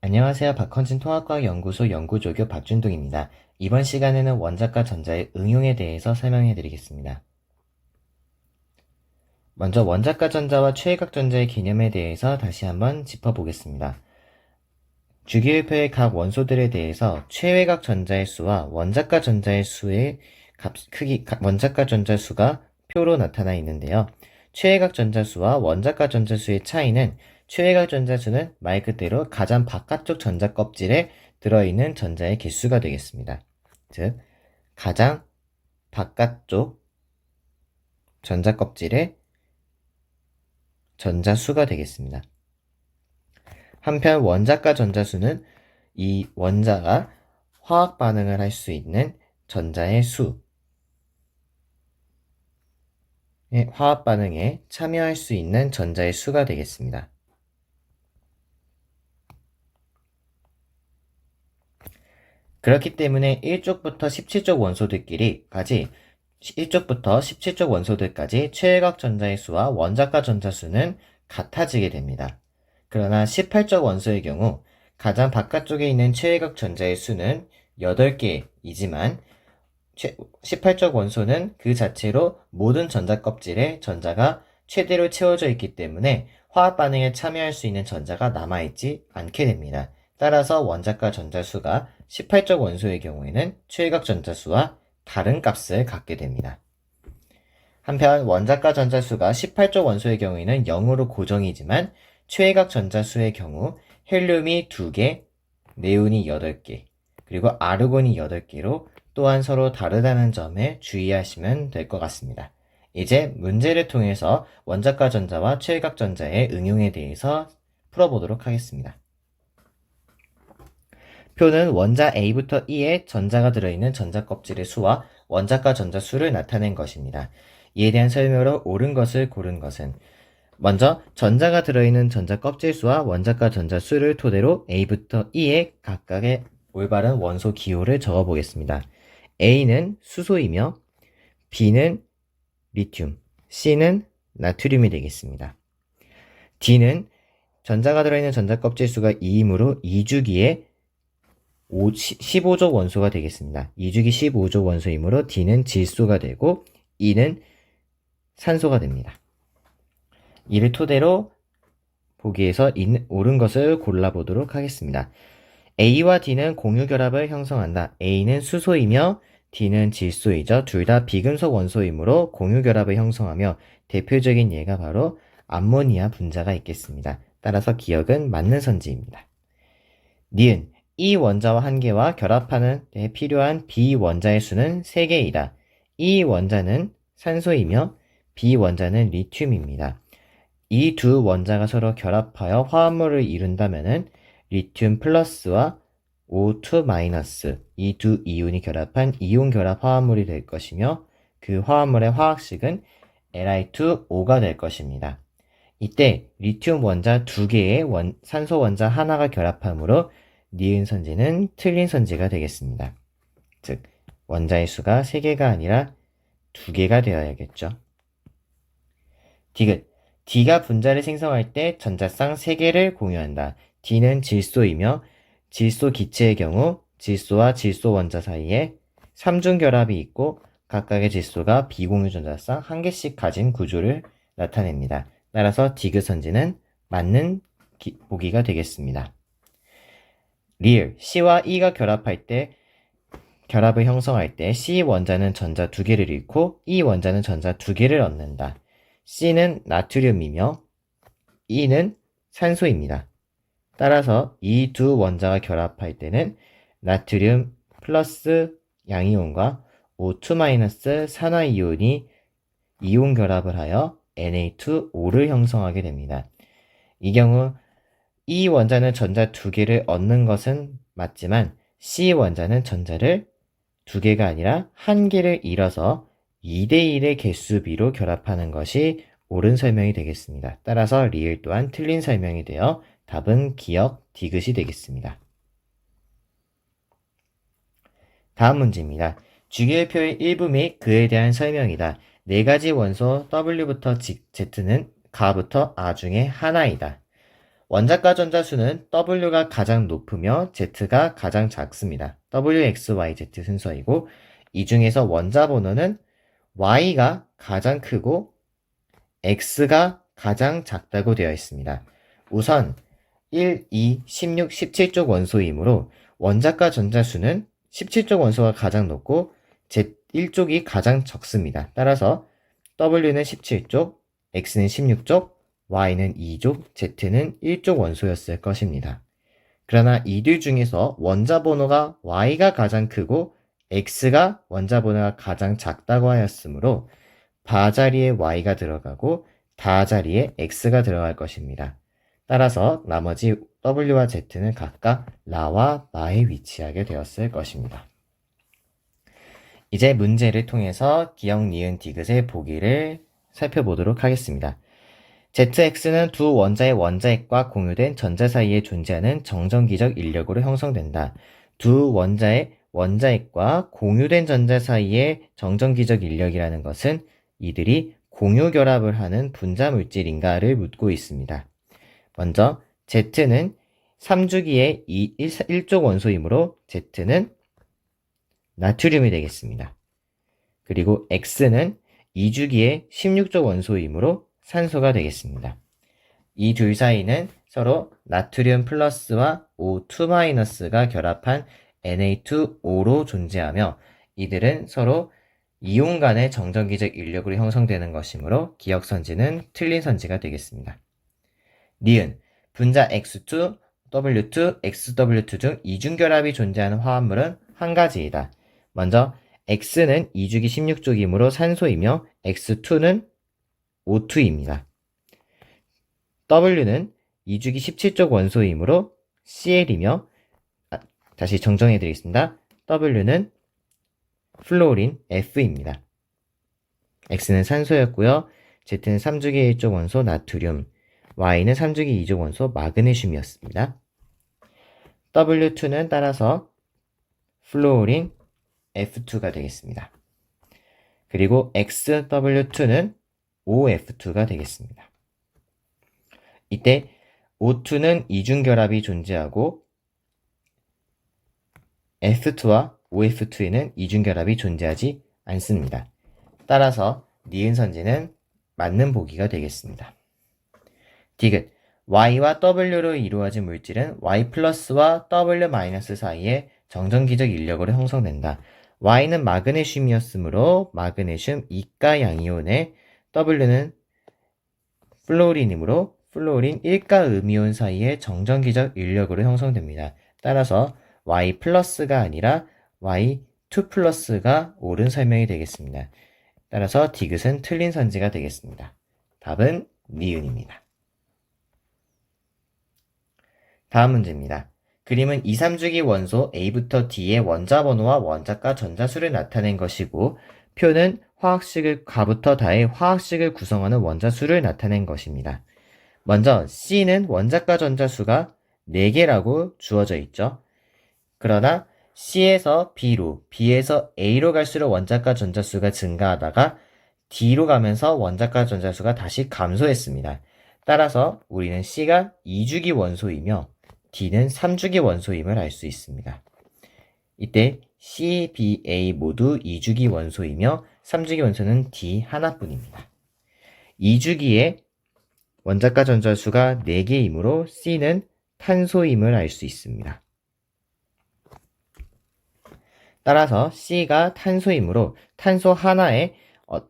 안녕하세요. 박헌진 통합과학 연구소 연구조교 박준동입니다. 이번 시간에는 원자과 전자의 응용에 대해서 설명해 드리겠습니다. 먼저 원자과 전자와 최외각 전자의 개념에 대해서 다시 한번 짚어보겠습니다. 주기율표의 각 원소들에 대해서 최외각 전자의 수와 원자과 전자의 수의 원자과 전자 수가 표로 나타나 있는데요. 최외각 전자 수와 원자과 전자 수의 차이는 최외각 전자 수는 말 그대로 가장 바깥쪽 전자 껍질에 들어있는 전자의 개수가 되겠습니다. 즉, 가장 바깥쪽 전자 껍질의 전자 수가 되겠습니다. 한편 원자과 전자 수는 이 원자가 화학 반응을 할 수 있는 전자의 수, 화학 반응에 참여할 수 있는 전자의 수가 되겠습니다. 그렇기 때문에 1쪽부터 17쪽 원소들끼리까지 1쪽부터 17쪽 원소들까지 최외각 전자의 수와 원자과 전자 수는 같아지게 됩니다. 그러나 18쪽 원소의 경우 가장 바깥쪽에 있는 최외각 전자의 수는 8개이지만 18쪽 원소는 그 자체로 모든 전자 껍질에 전자가 최대로 채워져 있기 때문에 화학 반응에 참여할 수 있는 전자가 남아있지 않게 됩니다. 따라서 원자과 전자수가 18쪽 원소의 경우에는 최외각 전자수와 다른 값을 갖게 됩니다. 한편 원자과 전자수가 18쪽 원소의 경우에는 0으로 고정이지만 최외각 전자수의 경우 헬륨이 2개, 네온이 8개, 그리고 아르곤이 8개로 또한 서로 다르다는 점에 주의하시면 될 것 같습니다. 이제 문제를 통해서 원자과 전자와 최외각 전자의 응용에 대해서 풀어보도록 하겠습니다. 표는 원자 A부터 E에 전자가 들어있는 전자 껍질의 수와 원자과 전자 수를 나타낸 것입니다. 이에 대한 설명으로 옳은 것을 고른 것은 먼저 전자가 들어있는 전자 껍질 수와 원자과 전자 수를 토대로 A부터 E에 각각의 올바른 원소 기호를 적어보겠습니다. A는 수소이며 B는 리튬, C는 나트륨이 되겠습니다. D는 전자가 들어있는 전자 껍질 수가 2이므로 2주기에 15족 원소가 되겠습니다. 2주기 15족 원소이므로 D는 질소가 되고 E는 산소가 됩니다. 이를 토대로 보기에서 옳은 것을 골라보도록 하겠습니다. A와 D는 공유결합을 형성한다. A는 수소이며 D는 질소이죠. 둘 다 비금속 원소이므로 공유결합을 형성하며 대표적인 예가 바로 암모니아 분자가 있겠습니다. 따라서 기억은 맞는 선지입니다. 니은 이 원자와 한 개와 결합하는 데 필요한 비원자의 수는 3개이다. 이 원자는 산소이며 비원자는 리튬입니다. 이 두 원자가 서로 결합하여 화합물을 이룬다면 리튬 플러스와 O2 마이너스 이 두 이온이 결합한 이온 결합 화합물이 될 것이며 그 화합물의 화학식은 Li2O가 될 것입니다. 이때 리튬 원자 2개의 산소 원자 하나가 결합하므로 니은 선지는 틀린 선지가 되겠습니다. 즉 원자의 수가 3개가 아니라 2개가 되어야겠죠. 디귿 D가 분자를 생성할 때 전자쌍 3개를 공유한다. D는 질소이며 질소 기체의 경우 질소와 질소 원자 사이에 3중 결합이 있고 각각의 질소가 비공유 전자쌍 1개씩 가진 구조를 나타냅니다. 따라서 디귿 선지는 맞는 보기가 되겠습니다. 리을 C와 E가 결합을 형성할 때 C 원자는 전자 2개를 잃고 E 원자는 전자 2개를 얻는다. C는 나트륨이며 E는 산소입니다. 따라서 이 두 원자가 결합할 때는 나트륨 플러스 양이온과 O2 마이너스 산화이온이 이온 결합을 하여 Na2O를 형성하게 됩니다. 이 경우 E 원자는 전자 2개를 얻는 것은 맞지만 C 원자는 전자를 2개가 아니라 1개를 잃어서 2대1의 개수비로 결합하는 것이 옳은 설명이 되겠습니다. 따라서 리을 또한 틀린 설명이 되어 답은 기억 디귿이 되겠습니다. 다음 문제입니다. 주기율표의 일부 및 그에 대한 설명이다. 4가지 원소 W부터 Z는 가부터 A 중에 하나이다. 원자과 전자수는 W가 가장 높으며 Z가 가장 작습니다. W, X, Y, Z 순서이고 이 중에서 원자 번호는 Y가 가장 크고 X가 가장 작다고 되어 있습니다. 우선 1, 2, 16, 17쪽 원소이므로 원자과 전자수는 17쪽 원소가 가장 높고 Z1쪽이 가장 적습니다. 따라서 W는 17쪽, X는 16쪽, Y는 2쪽, Z는 1쪽 원소였을 것입니다. 그러나 이들 중에서 원자 번호가 Y가 가장 크고 X가 원자 번호가 가장 작다고 하였으므로 바 자리에 Y가 들어가고 다 자리에 X가 들어갈 것입니다. 따라서 나머지 W와 Z는 각각 라와 마에 위치하게 되었을 것입니다. 이제 문제를 통해서 기역, 니은, 디귿의 보기를 살펴보도록 하겠습니다. ZX는 두 원자의 원자핵과 공유된 전자 사이에 존재하는 정전기적 인력으로 형성된다. 두 원자의 원자핵과 공유된 전자 사이의 정전기적 인력이라는 것은 이들이 공유 결합을 하는 분자 물질인가를 묻고 있습니다. 먼저 Z는 3주기의 1쪽 원소이므로 Z는 나트륨이 되겠습니다. 그리고 X는 2주기의 16쪽 원소이므로 산소가 되겠습니다. 이 둘 사이는 서로 나트륨 플러스와 O2 마이너스가 결합한 Na2O로 존재하며 이들은 서로 이온 간의 정전기적 인력으로 형성되는 것이므로 기역 선지는 틀린 선지가 되겠습니다. 니은, 분자 X2, W2, XW2 중 이중결합이 존재하는 화합물은 한 가지이다. 먼저 X는 2주기 16쪽이므로 산소이며 X2는 O2입니다. W는 2주기 17쪽 원소이므로 Cl이며 다시 정정해 드리겠습니다. W는 플로린 F입니다. X는 산소였고요. Z는 3주기 1쪽 원소 나트륨, Y는 3주기 2쪽 원소 마그네슘이었습니다. W2는 따라서 플로린 F2가 되겠습니다. 그리고 XW2는 OF2가 되겠습니다. 이때 O2는 이중결합이 존재하고 F2와 OF2에는 이중결합이 존재하지 않습니다. 따라서 니은 선지는 맞는 보기가 되겠습니다. 디귿, Y와 W로 이루어진 물질은 Y 플러스와 W 마이너스 사이에 정전기적 인력으로 형성된다. Y는 마그네슘이었으므로 마그네슘 2가 양이온에 W는 플로린이므로 플로린 1가 음이온 사이에 정전기적 인력으로 형성됩니다. 따라서 Y 플러스가 아니라 Y2 플러스가 옳은 설명이 되겠습니다. 따라서 디귿은 틀린 선지가 되겠습니다. 답은 니은입니다. 다음 문제입니다. 그림은 2, 3주기 원소 A부터 D의 원자 번호와 원자과 전자수를 나타낸 것이고 표는 화학식을 가부터 다의 화학식을 구성하는 원자수를 나타낸 것입니다. 먼저 C는 원자과 전자수가 4개라고 주어져 있죠. 그러나 C에서 B로, B에서 A로 갈수록 원자과 전자수가 증가하다가 D로 가면서 원자과 전자수가 다시 감소했습니다. 따라서 우리는 C가 2주기 원소이며 D는 3주기 원소임을 알 수 있습니다. 이때 C, B, A 모두 2주기 원소이며 3주기 원소는 D 하나뿐입니다. 2주기에 원자과 전자수가 4개이므로 C는 탄소임을 알 수 있습니다. 따라서 C가 탄소이므로 탄소 하나에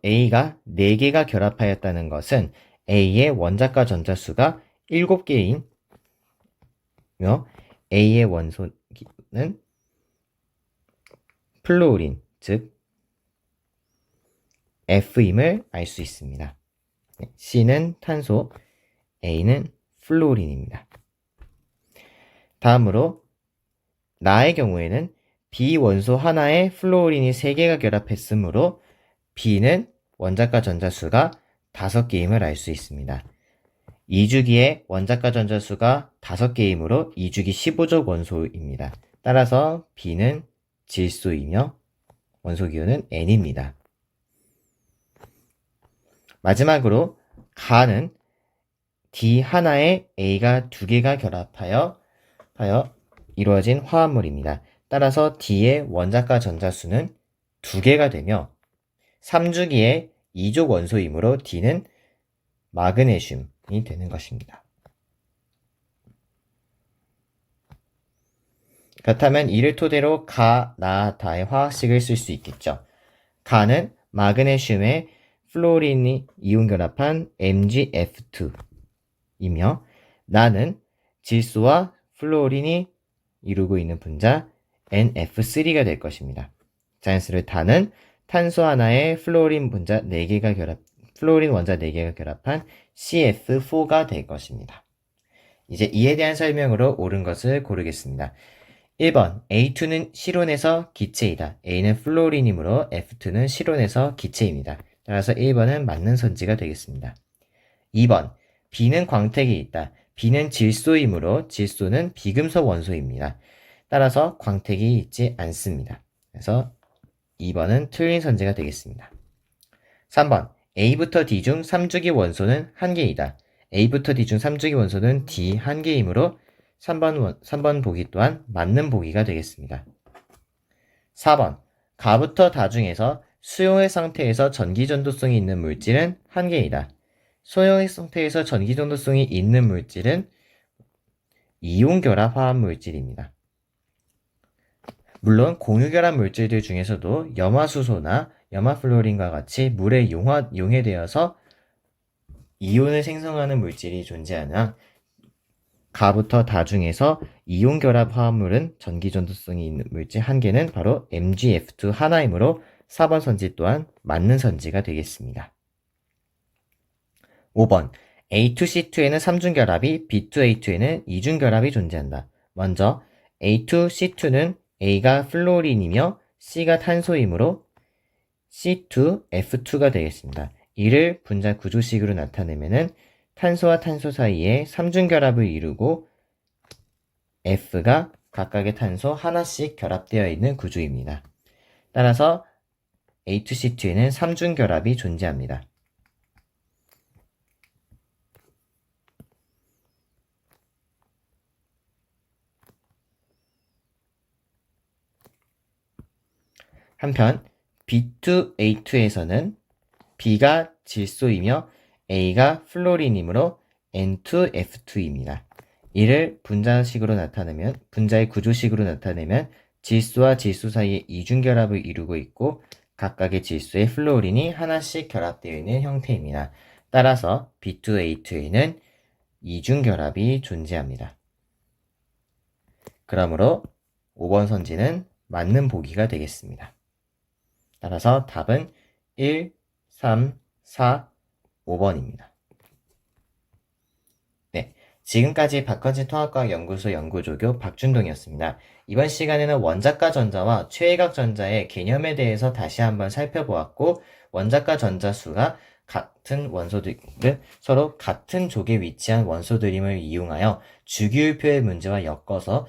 A가 4개가 결합하였다는 것은 A의 원자과 전자수가 7개이며 A의 원소는 플로린, 즉 F임을 알 수 있습니다. C는 탄소, A는 플로린입니다. 다음으로 나의 경우에는 B 원소 하나에 플로린이 3개가 결합했으므로 B는 원자과 전자수가 5개임을 알 수 있습니다. 2주기에 원자과 전자수가 5개이므로 2주기 15족 원소입니다. 따라서 B는 질소이며 원소기호는 N입니다. 마지막으로 가는 D 하나에 A가 두 개가 결합하여 이루어진 화합물입니다. 따라서 D의 원자과 전자수는 두 개가 되며 3주기의 2족 원소이므로 D는 마그네슘이 되는 것입니다. 그렇다면 이를 토대로 가, 나, 다의 화학식을 쓸 수 있겠죠. 가는 마그네슘에 플로린이 이온 결합한 MgF2이며 나는 질소와 플로린이 이루고 있는 분자 NF3가 될 것입니다. 자연스레 다는 탄소 하나에 플로린 원자 4개가 결합한 CF4가 될 것입니다. 이제 이에 대한 설명으로 옳은 것을 고르겠습니다. 1번 A2는 실온에서 기체이다. A는 플로린이므로 F2는 실온에서 기체입니다. 따라서 1번은 맞는 선지가 되겠습니다. 2번 B는 광택이 있다. B는 질소이므로 질소는 비금속 원소입니다. 따라서 광택이 있지 않습니다. 그래서 2번은 틀린 선지가 되겠습니다. 3번 A부터 D 중 3주기 원소는 1개이다. A부터 D 중 3주기 원소는 D 1개이므로 3번 보기 또한 맞는 보기가 되겠습니다. 4번 가부터 다 중에서 수용액 상태에서 전기전도성이 있는 물질은 1개이다. 수용액 상태에서 전기전도성이 있는 물질은 이온결합 화합물질입니다. 물론 공유결합 물질들 중에서도 염화수소나 염화플로린과 같이 물에 용해되어서 이온을 생성하는 물질이 존재하나 가부터 다 중에서 이온결합 화합물은 전기전도성이 있는 물질 1개는 바로 MgF2 하나이므로 4번 선지 또한 맞는 선지가 되겠습니다. 5번 A2C2에는 3중결합이 B2A2에는 2중결합이 존재한다. 먼저 A2C2는 A가 플로린이며 C가 탄소이므로 C2F2가 되겠습니다. 이를 분자 구조식으로 나타내면은 탄소와 탄소 사이에 3중결합을 이루고 F가 각각의 탄소 하나씩 결합되어 있는 구조입니다. 따라서 A2C2에는 3중결합이 존재합니다. 한편 B2A2에서는 B가 질소이며 A가 플로린이므로 N2F2입니다. 이를 분자의 구조식으로 나타내면 질소와 질소 사이에 이중결합을 이루고 있고 각각의 질소에 플로린이 하나씩 결합되어 있는 형태입니다. 따라서 B2A2에는 이중결합이 존재합니다. 그러므로 5번 선지는 맞는 보기가 되겠습니다. 따라서 답은 1, 3, 4, 5번입니다. 네, 지금까지 박헌진 통합과학연구소 연구조교 박준동이었습니다. 이번 시간에는 원자과 전자와 최외각 전자의 개념에 대해서 다시 한번 살펴보았고 원자과 전자수가 같은 원소들을 서로 같은 족에 위치한 원소들임을 이용하여 주기율표의 문제와 엮어서